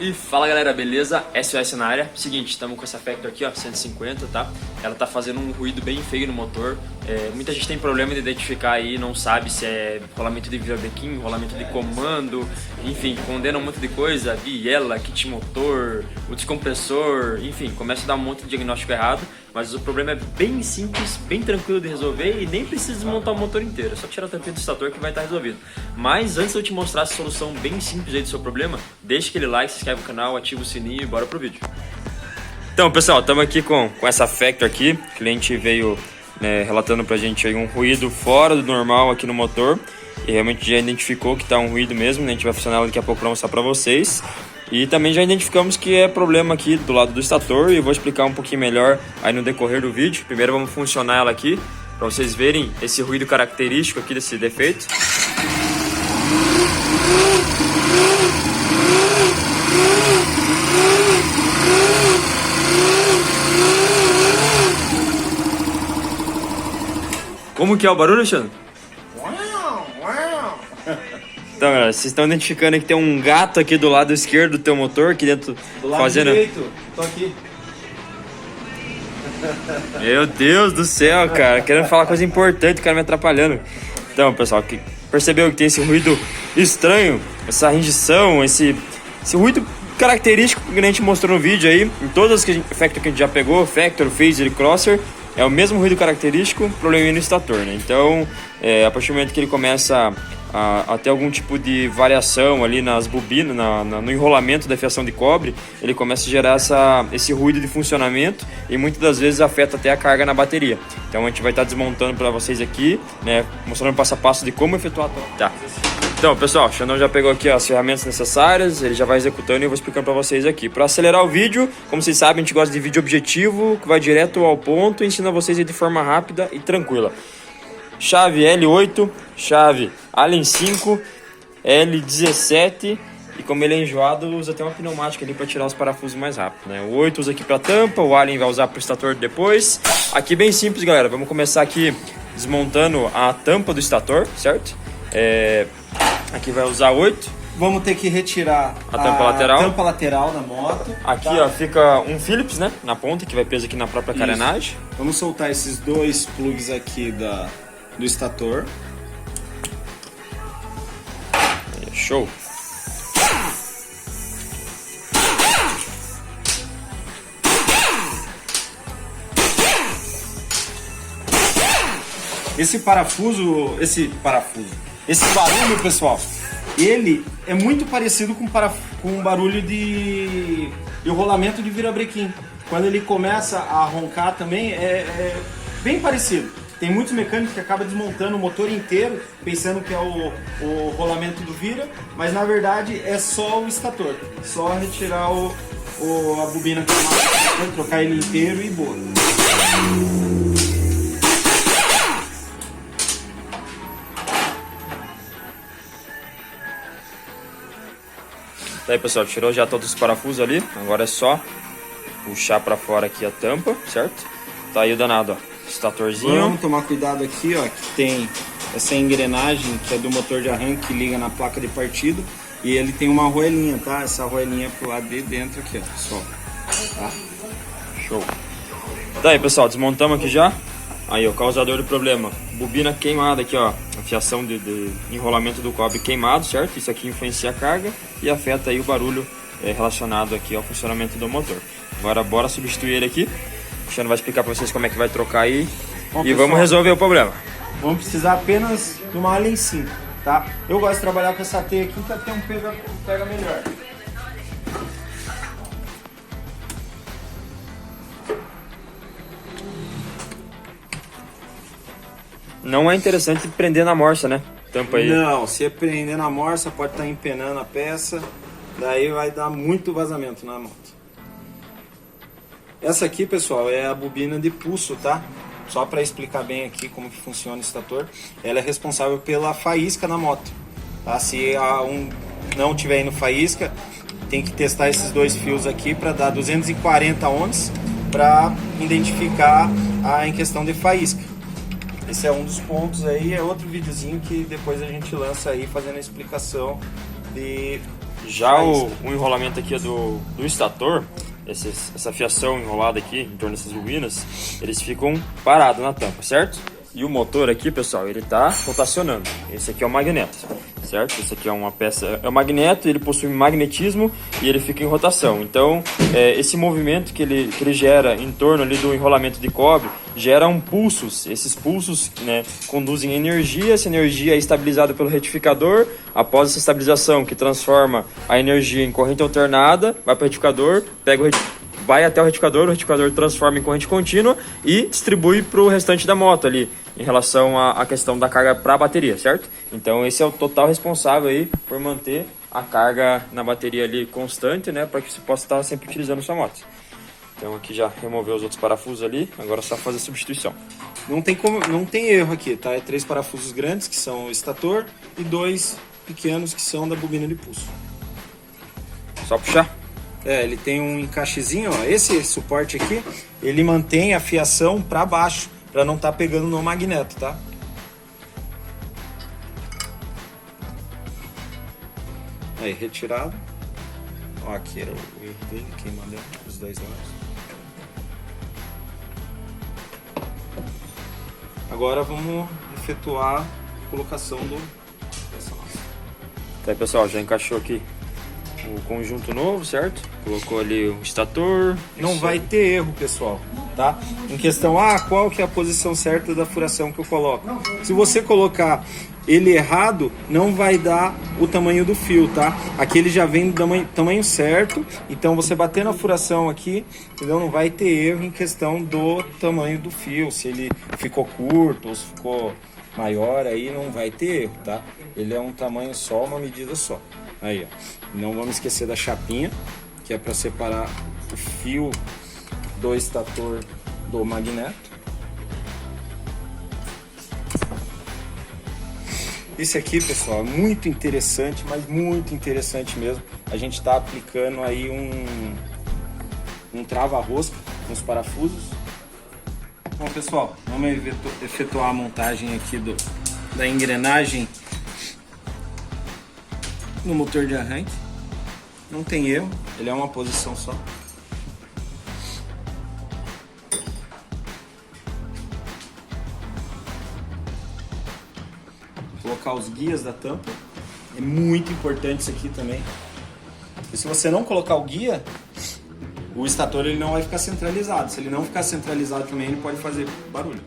E fala galera, beleza? SOS na área. Seguinte, estamos com essa Factor aqui, ó, 150, tá? Ela tá fazendo um ruído bem feio no motor. Muita gente tem problema de identificar aí, não sabe se é rolamento de virabrequim, rolamento de comando, enfim, condena um monte de coisa, biela, kit motor, o descompressor, enfim, começa a dar um monte de diagnóstico errado. Mas o problema é bem simples, bem tranquilo de resolver e nem precisa desmontar o motor inteiro, é só tirar a tampinha do estator que vai estar resolvido. Mas antes de eu te mostrar essa solução bem simples aí do seu problema, deixa aquele like, se inscreve no canal, ativa o sininho e bora pro vídeo. Então pessoal, estamos aqui com essa Factor aqui, o cliente veio relatando pra gente aí um ruído fora do normal aqui no motor. E realmente já identificou que tá um ruído mesmo, né? A gente vai funcionar daqui a pouco para mostrar pra vocês. E também já identificamos que é problema aqui do lado do estator e eu vou explicar um pouquinho melhor aí no decorrer do vídeo. Primeiro vamos funcionar ela aqui, para vocês verem esse ruído característico aqui desse defeito. Como que é o barulho, Alexandre? Então, galera, vocês estão identificando aí que tem um gato aqui do lado esquerdo do teu motor, aqui dentro, do lado fazendo... direito, tô aqui. Meu Deus do céu, cara, querendo falar coisa importante, o cara me atrapalhando. Então, pessoal, percebeu que tem esse ruído estranho, essa rendição, esse ruído característico que a gente mostrou no vídeo aí, em todas as Factor que a gente já pegou, Factor, Phaser e Crosser, é o mesmo ruído característico, probleminha no estator, né? Então, a partir do momento que ele começa a ter algum tipo de variação ali nas bobinas, no enrolamento da fiação de cobre, ele começa a gerar esse ruído de funcionamento e muitas das vezes afeta até a carga na bateria. Então a gente vai estar desmontando para vocês aqui, né, mostrando passo a passo de como efetuar a troca. Tá. Então pessoal, o Xandão já pegou aqui as ferramentas necessárias, ele já vai executando e eu vou explicando para vocês aqui. Para acelerar o vídeo, como vocês sabem, a gente gosta de vídeo objetivo, que vai direto ao ponto e ensina vocês aí de forma rápida e tranquila. Chave L8, chave Allen 5, L17 e como ele é enjoado, usa até uma pneumática ali para tirar os parafusos mais rápido, né? O 8 usa aqui para tampa, o Allen vai usar para o estator depois. Aqui bem simples, galera, vamos começar aqui desmontando a tampa do estator, certo? Aqui vai usar 8. Vamos ter que retirar a tampa lateral da moto. Aqui tá? Ó, fica um Phillips, né, na ponta, que vai preso aqui na própria carenagem. Vamos soltar esses dois plugs aqui do estator. Show! Esse barulho, pessoal, ele é muito parecido com o barulho de rolamento de virabrequim. Quando ele começa a roncar também é bem parecido. Tem muitos mecânicos que acabam desmontando o motor inteiro, pensando que é o rolamento do vira, mas na verdade é só o estator. Só retirar a bobina, trocar ele inteiro e boa. Tá aí, pessoal, tirou já todos os parafusos ali, agora é só puxar pra fora aqui a tampa, certo? Tá aí o danado, ó. Estatorzinho. Vamos tomar cuidado aqui, ó, que tem essa engrenagem que é do motor de arranque que liga na placa de partida e ele tem uma roelinha, tá? Essa roelinha pro lado de dentro aqui, ó, só. Tá? Show. Tá aí, pessoal, desmontamos aqui já. Aí, o causador do problema, bobina queimada aqui, ó, a fiação de enrolamento do cobre queimado, certo? Isso aqui influencia a carga e afeta aí o barulho relacionado aqui ao funcionamento do motor. Agora bora substituir ele aqui. O Xandão vai explicar para vocês como é que vai trocar aí. Bom, e pessoal, vamos resolver o problema. Vamos precisar apenas de uma Allen 5, tá? Eu gosto de trabalhar com essa T aqui para ter um pega melhor. Não é interessante prender na morsa, né? Tampa aí. Não, se prender na morsa pode estar empenando a peça, daí vai dar muito vazamento na moto. Essa aqui, pessoal, é a bobina de pulso, tá? Só para explicar bem aqui como que funciona o estator. Ela é responsável pela faísca na moto, tá? Se não tiver indo faísca, tem que testar esses dois fios aqui para dar 240 ohms para identificar em questão de faísca. Esse é um dos pontos aí, é outro videozinho que depois a gente lança aí fazendo a explicação de Já o enrolamento aqui do estator, essa fiação enrolada aqui em torno dessas bobinas, eles ficam parados na tampa, certo? E o motor aqui, pessoal, ele tá rotacionando. Esse aqui é o magneto, certo? Esse aqui é uma peça, é o magneto, ele possui magnetismo e ele fica em rotação. Então, esse movimento que ele gera em torno ali do enrolamento de cobre, geram pulsos. Esses pulsos, né, conduzem energia, essa energia é estabilizada pelo retificador. Após essa estabilização, que transforma a energia em corrente alternada, vai para o retificador, vai até o retificador transforma em corrente contínua e distribui para o restante da moto ali, em relação à questão da carga para a bateria, certo? Então esse é o total responsável aí por manter a carga na bateria ali constante, né, para que você possa estar sempre utilizando sua moto. Então aqui já removeu os outros parafusos ali, agora é só fazer a substituição. Não tem erro aqui, tá? É 3 parafusos grandes, que são o estator, e 2 pequenos, que são da bobina de pulso. Só puxar. Ele tem um encaixezinho, ó. Esse suporte aqui, ele mantém a fiação para baixo, para não estar pegando no magneto, tá? Aí, retirado. Ó, aqui era o erro dele, quem mandou os 2 lados. Agora vamos efetuar a colocação dessa massa. Tá aí, pessoal, já encaixou aqui o conjunto novo, certo? Colocou ali o estator. Não vai ter erro, pessoal, tá? Em questão, qual que é a posição certa da furação que eu coloco? Se você colocar ele errado, não vai dar o tamanho do fio, tá? Aqui ele já vem do tamanho certo, então você bater na furação aqui, entendeu? Não vai ter erro em questão do tamanho do fio, se ele ficou curto ou se ficou maior, aí não vai ter erro, tá? Ele é um tamanho só, uma medida só. Aí, ó. Não vamos esquecer da chapinha, que é para separar o fio do estator do magneto. Esse aqui, pessoal, é muito interessante, mas muito interessante mesmo. A gente está aplicando aí um trava-rosca nos parafusos. Bom, pessoal, vamos efetuar a montagem aqui da engrenagem no motor de arranque. Não tem erro, ele é uma posição só. Colocar os guias da tampa, é muito importante isso aqui também. E se você não colocar o guia, o estator ele não vai ficar centralizado. Se ele não ficar centralizado também, ele pode fazer barulho.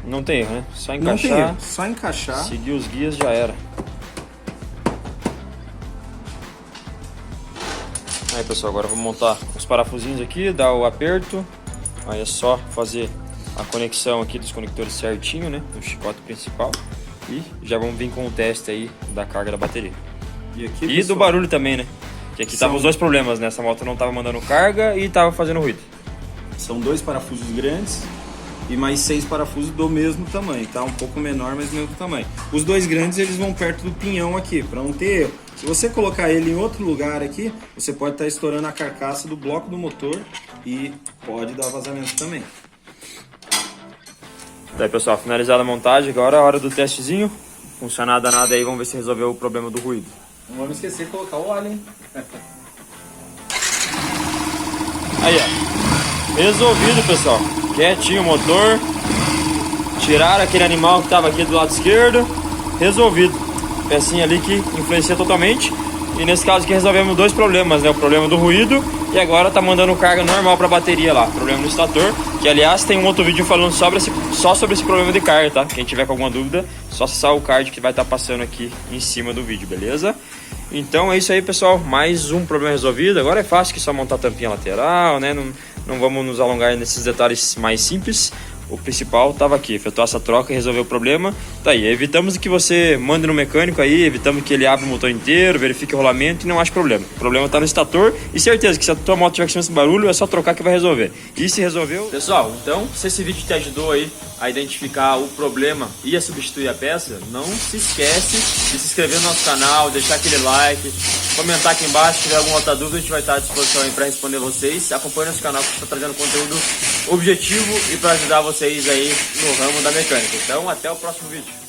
Não tem erro, né? Só Não encaixar. tem erro, só encaixar. Seguir os guias já era. Aí, pessoal, agora vamos montar os parafusinhos aqui, dar o aperto. Aí é só fazer a conexão aqui dos conectores certinho, né? No chicote principal. E já vamos vir com o teste aí da carga da bateria. E, aqui, E pessoal, do barulho também, né? Que aqui estavam os dois problemas, né? Essa moto não estava mandando carga e estava fazendo ruído. são 2 parafusos grandes e mais 6 parafusos do mesmo tamanho, tá? Um pouco menor, mas do mesmo tamanho. Os 2 grandes eles vão perto do pinhão aqui, para não ter erro. Se você colocar ele em outro lugar aqui, você pode estar estourando a carcaça do bloco do motor e pode dar vazamento também. Daí, pessoal, finalizada a montagem, agora é a hora do testezinho. Funcionar danado aí, vamos ver se resolveu o problema do ruído. Não vamos esquecer de colocar o óleo, hein? Aí, ó. Resolvido, pessoal. Quietinho o motor. Tiraram aquele animal que estava aqui do lado esquerdo. Resolvido. Pecinha ali que influencia totalmente. E nesse caso aqui resolvemos 2 problemas, né? O problema do ruído e agora tá mandando carga normal para a bateria lá. Problema no estator, que aliás tem um outro vídeo falando só sobre esse problema de carga, tá? Quem tiver com alguma dúvida, só acessar o card que vai estar passando aqui em cima do vídeo, beleza? Então é isso aí, pessoal. Mais um problema resolvido. Agora é fácil que só montar a tampinha lateral, né? Não vamos nos alongar nesses detalhes mais simples. O principal estava aqui, efetuar essa troca e resolver o problema. Tá aí, evitamos que você mande no mecânico aí, evitamos que ele abra o motor inteiro, verifique o rolamento e não ache problema. O problema está no estator e certeza que se a tua moto tiver com esse barulho é só trocar que vai resolver. E se resolveu... Pessoal, então se esse vídeo te ajudou aí a identificar o problema e a substituir a peça, não se esquece de se inscrever no nosso canal, deixar aquele like, comentar aqui embaixo, se tiver alguma outra dúvida a gente vai estar à disposição aí para responder vocês. Acompanhe nosso canal que a gente está trazendo conteúdo objetivo e para ajudar vocês aí no ramo da mecânica. Então até o próximo vídeo.